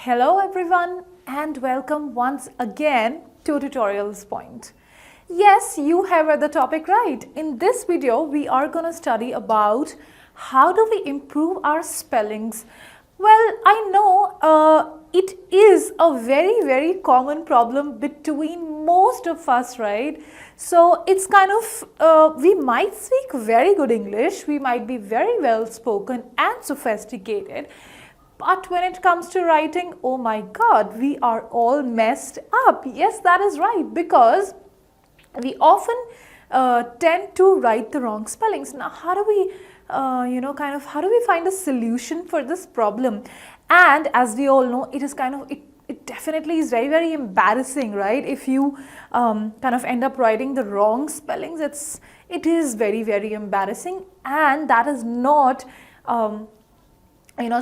Hello everyone and welcome once again to Tutorials Point. Yes, you have read the topic right. In this video, we are going to study about how do we improve our spellings. Well, I know it is a very common problem between most of us, right? So it's kind of, we might speak very good English, we might be very well spoken and sophisticated, but when it comes to writing, oh my God, we are all messed up. Yes, that is right, because we often tend to write the wrong spellings. Now, how do we, how do we find a solution for this problem? And as we all know, it is kind of, it definitely is very embarrassing, right? If you kind of end up writing the wrong spellings, it is very embarrassing, and that is not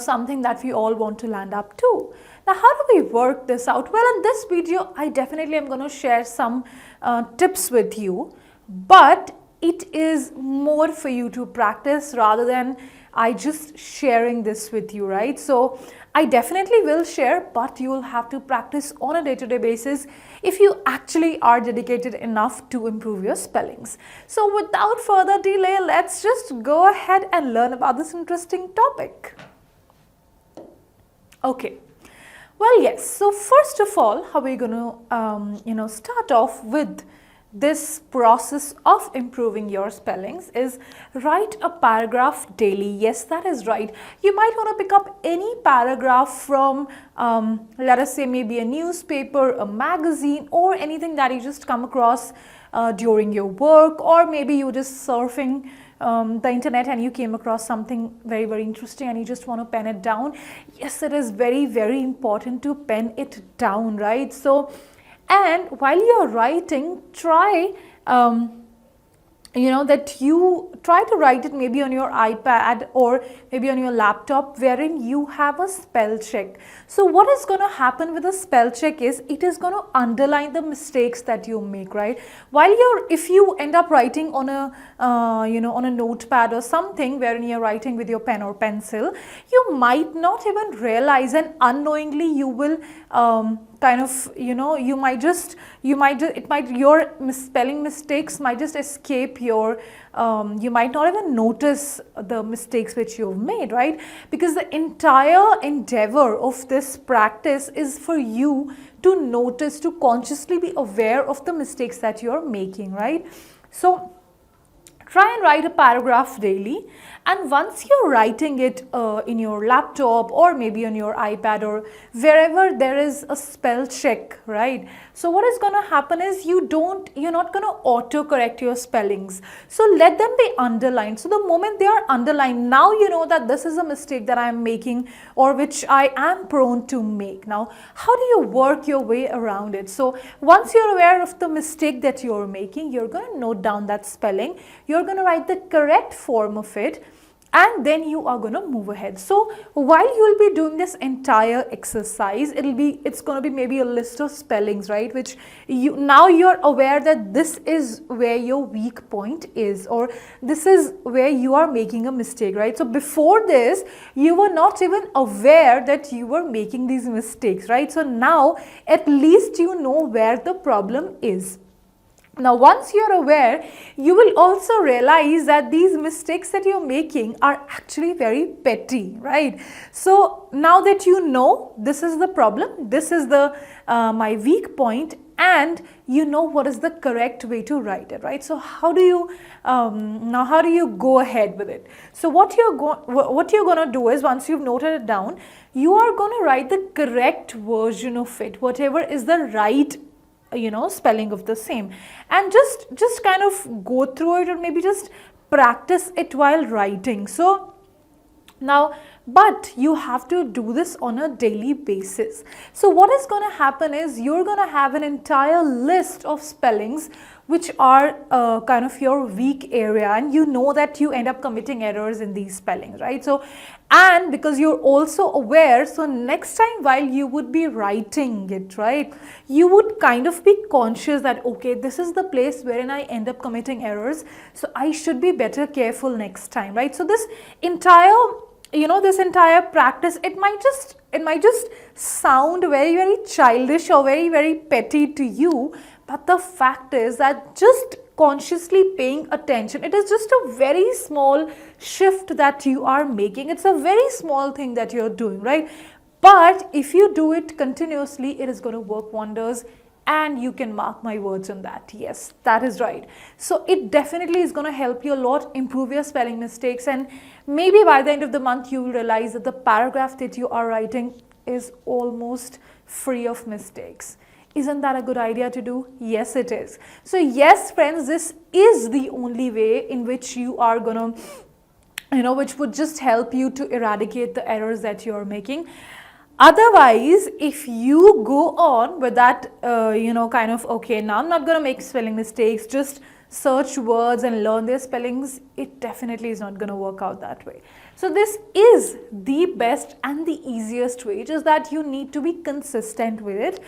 something that we all want to land up to. Now, how do we work this out? Well, in this video, I definitely am going to share some tips with you, but it is more for you to practice rather than I just sharing this with you, right? So I definitely will share, but you will have to practice on a day-to-day basis if you actually are dedicated enough to improve your spellings. So without further delay, let's just go ahead and learn about this interesting topic. Okay, well, yes, so first of all, how are we going to, start off with this process of improving your spellings is write a paragraph daily. Yes, that is right. You might want to pick up any paragraph from, let us say, maybe a newspaper, a magazine, or anything that you just come across during your work, or maybe you're just surfing the internet and you came across something very interesting and you just want to pen it down. Yes, it is very important to pen it down, right? So, and while you're writing, try that you try to write it maybe on your iPad or maybe on your laptop, wherein you have a spell check. So what is going to happen with a spell check is it is going to underline the mistakes that you make, right? While if you end up writing on a on a notepad or something wherein you're writing with your pen or pencil, you might not even realize, and unknowingly you will your spelling mistakes might just escape your, you might not even notice the mistakes which you've made, right? Because the entire endeavor of this practice is for you to notice, to consciously be aware of the mistakes that you're making, right? So try and write a paragraph daily, and once you're writing it in your laptop or maybe on your iPad or wherever there is a spell check, right? So what is going to happen is you're not going to auto correct your spellings. So let them be underlined. So the moment they are underlined, now you know that this is a mistake that I am making or which I am prone to make. Now, how do you work your way around it? So once you're aware of the mistake that you're making, you're going to note down that spelling. You're going to write the correct form of it, and then you are going to move ahead. So while you will be doing this entire exercise, it's going to be maybe a list of spellings, right? Which you're aware that this is where your weak point is, or this is where you are making a mistake, right? So before this, you were not even aware that you were making these mistakes, right? So now at least you know where the problem is. Now, once you're aware, you will also realize that these mistakes that you're making are actually very petty, right? So now that you know this is the problem, this is the my weak point, and you know what is the correct way to write it, right? So how do you now how do you go ahead with it? So what you're going to do is, once you've noted it down, you are going to write the correct version of it, whatever is the right spelling of the same, and just kind of go through it, or maybe just practice it while writing. So now, but you have to do this on a daily basis. So what is going to happen is you're going to have an entire list of spellings which are kind of your weak area, and you know that you end up committing errors in these spellings, right? So, and because you're also aware, so next time while you would be writing it, right, you would kind of be conscious that, okay, this is the place wherein I end up committing errors, so I should be better careful next time, right? So this entire this entire practice, it might just it might just sound very, very childish or very, very petty to you, but the fact is that just consciously paying attention, it is just a very small shift that you are making. It's a very small thing that you're doing, right? But if you do it continuously, it is going to work wonders, and you can mark my words on that. Yes, that is right. So it definitely is going to help you a lot, improve your spelling mistakes, and maybe by the end of the month you will realize that the paragraph that you are writing is almost free of mistakes. Isn't that a good idea to do? Yes, it is. So yes, friends, this is the only way in which you are going to, which would just help you to eradicate the errors that you're making. Otherwise, if you go on with that, kind of, okay, now I'm not going to make spelling mistakes, just search words and learn their spellings, it definitely is not going to work out that way. So this is the best and the easiest way, just that you need to be consistent with it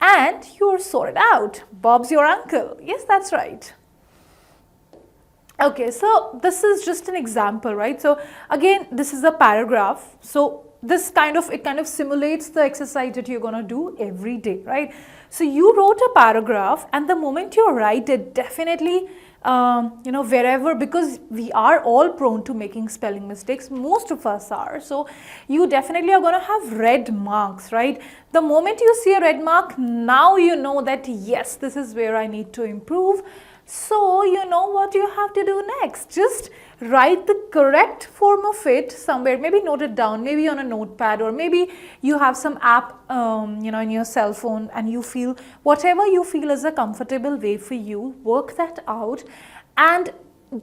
and you're sorted out. Bob's your uncle. Yes, that's right. Okay, so this is just an example, right? So again, this is a paragraph. So this kind of simulates the exercise that you're going to do every day, right? So you wrote a paragraph, and the moment you write it, definitely wherever, because we are all prone to making spelling mistakes, most of us are, so you definitely are going to have red marks, right? The moment you see a red mark, now you know that yes, this is where I need to improve. So you know what you have to do next. Just write the correct form of it somewhere, maybe note it down, maybe on a notepad, or maybe you have some app in your cell phone, and you feel whatever you feel is a comfortable way for you, work that out and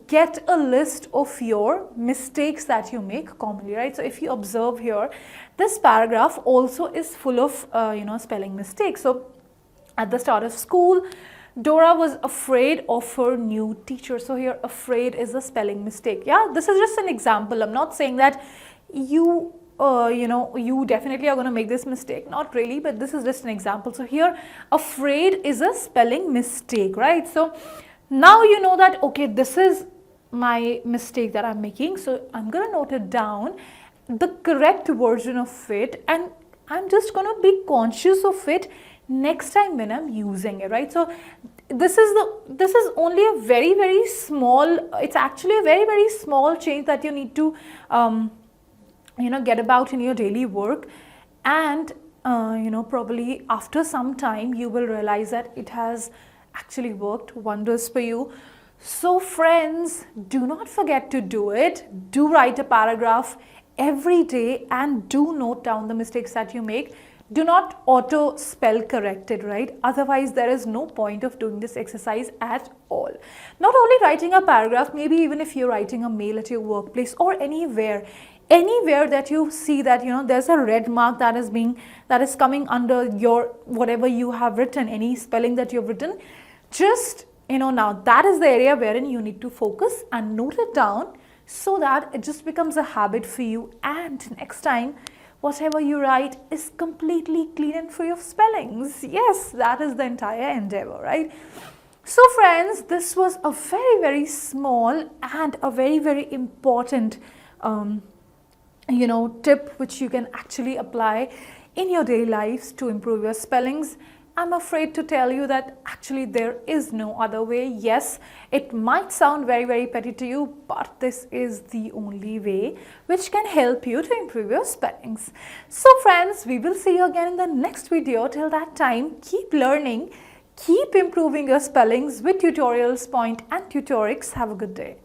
get a list of your mistakes that you make commonly, right? So if you observe here, this paragraph also is full of spelling mistakes. So at the start of school, Dora was afraid of her new teacher. So here, afraid is a spelling mistake. Yeah, this is just an example. I'm not saying that you definitely are going to make this mistake. Not really, but this is just an example. So here, afraid is a spelling mistake, right? So now you know that, okay, this is my mistake that I'm making. So I'm going to note it down, the correct version of it, and I'm just going to be conscious of it next time when I'm using it, right? So this is only a very, very small, it's actually a very, very small change that you need to get about in your daily work, and probably after some time you will realize that it has actually worked wonders for you. So friends, do not forget to do it. Do write a paragraph every day and do note down the mistakes that you make. Do not auto spell correct it, right? Otherwise, there is no point of doing this exercise at all. Not only writing a paragraph, maybe even if you're writing a mail at your workplace or anywhere that you see that there's a red mark that is coming under your whatever you have written, any spelling that you've written, just now that is the area wherein you need to focus and note it down, so that it just becomes a habit for you, and next time whatever you write is completely clean and free of spellings. Yes, that is the entire endeavor, right? So friends, this was a very, very small and a very, very important tip which you can actually apply in your daily lives to improve your spellings. I'm afraid to tell you that actually there is no other way. Yes, it might sound very, very petty to you, but this is the only way which can help you to improve your spellings. So friends, we will see you again in the next video. Till that time, keep learning, keep improving your spellings with Tutorials Point and Tutorix. Have a good day.